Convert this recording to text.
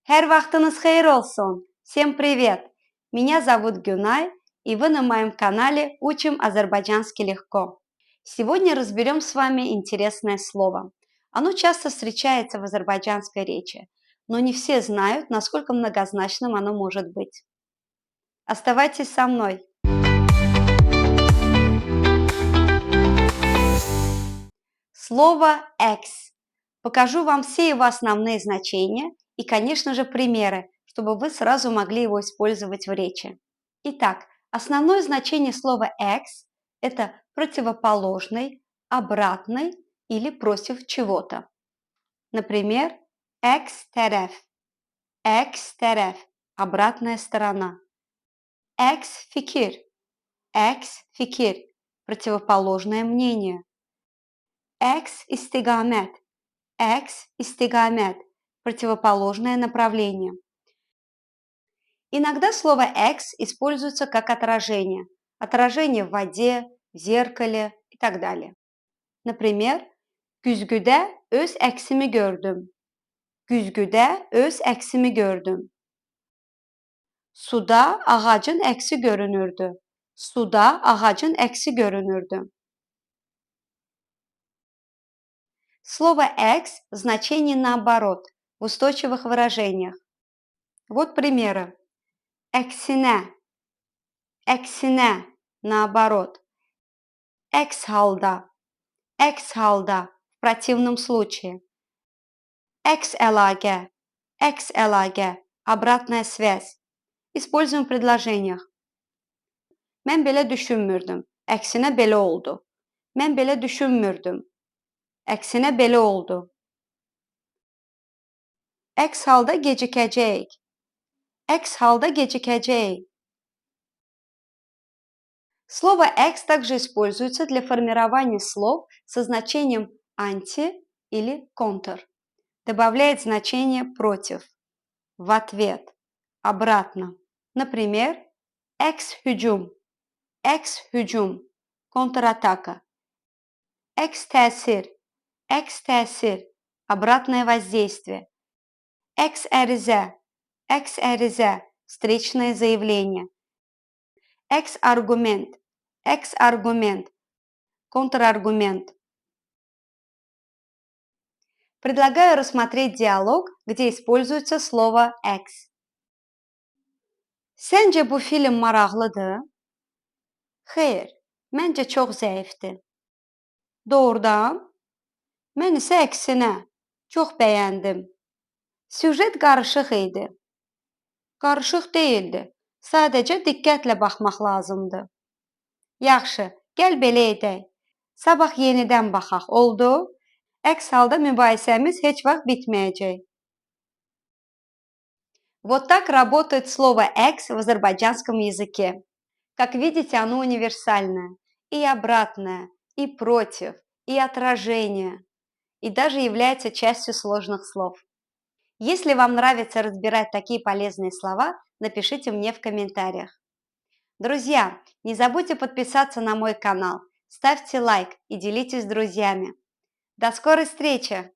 Her vaxtınız xeyir olsun. Всем привет! Меня зовут Гюнай, и вы на моем канале «Учим азербайджанский легко». Сегодня разберем с вами интересное слово. Оно часто встречается в азербайджанской речи, но не все знают, насколько многозначным оно может быть. Оставайтесь со мной. Слово «экс». Покажу вам все его основные значения и, конечно же, примеры, чтобы вы сразу могли его использовать в речи. Итак, основное значение слова «экс» – это противоположный, обратный или против чего-то. Например, «экс-тереф» – «экс-тереф» – обратная сторона. «Экс-фикир» – «экс-фикир» – противоположное мнение. «Экс-истигамет» – «экс-истигамет» – противоположное направление. Иногда слово «экс» используется как отражение. Отражение в воде, в зеркале и так далее. Например, «Güzgüde öz əksimi gördüm». Güzgüde öz əksimi gördüm. Suda ağacın əksi görünürdü. Suda ağacın əksi görünürdü. Слово «экс» в значении наоборот, в устойчивых выражениях. Вот примеры. Əksine, əksine, наоборот. Экс halda, экс halda, в противном случае. Экс-элage, экс-элage, обратная связь. Используем в предложениях. Mən belə düşünmürdüm, əksinə belə oldu. Mən belə düşünmürdüm, əksinə belə oldu. Əks halda gecikəcəyik. Əks halda gecikəcəyik. Слово «экс» также используется для формирования слов со значением «анти» или «контр». Добавляет значение «против», «в ответ», «обратно». Например, «экс-hücum», «экс-hücum», «контратака». «Экс-тесир», «экс-тесир», «обратное воздействие». «Экс-эризе», «экс-эризе», «встречное заявление». Экс-аргумент, экс-аргумент, контраргумент. Предлагаю рассмотреть диалог, где используется слово «экс». Səncə bu film maraqlıdır? Xeyr, məncə çox zəifdir. Doğrudan? Mən isə əksinə, çox bəyəndim. Süjet qarışıq idi. Qarışıq deyildi. Sadəcə diqqətlə baxmaq lazımdır. Yaxşı, gəl belə edək. Sabah yenidən baxaq, oldu? Əks halda mübahisəmiz heç vaxt bitməyəcək. Вот так работает слово «экс» в азербайджанском языке. Как видите, оно универсальное. И обратное, и против, и отражение. И даже является частью сложных слов. Если вам нравится разбирать такие полезные слова, напишите мне в комментариях. Друзья, не забудьте подписаться на мой канал, ставьте лайк и делитесь с друзьями. До скорой встречи!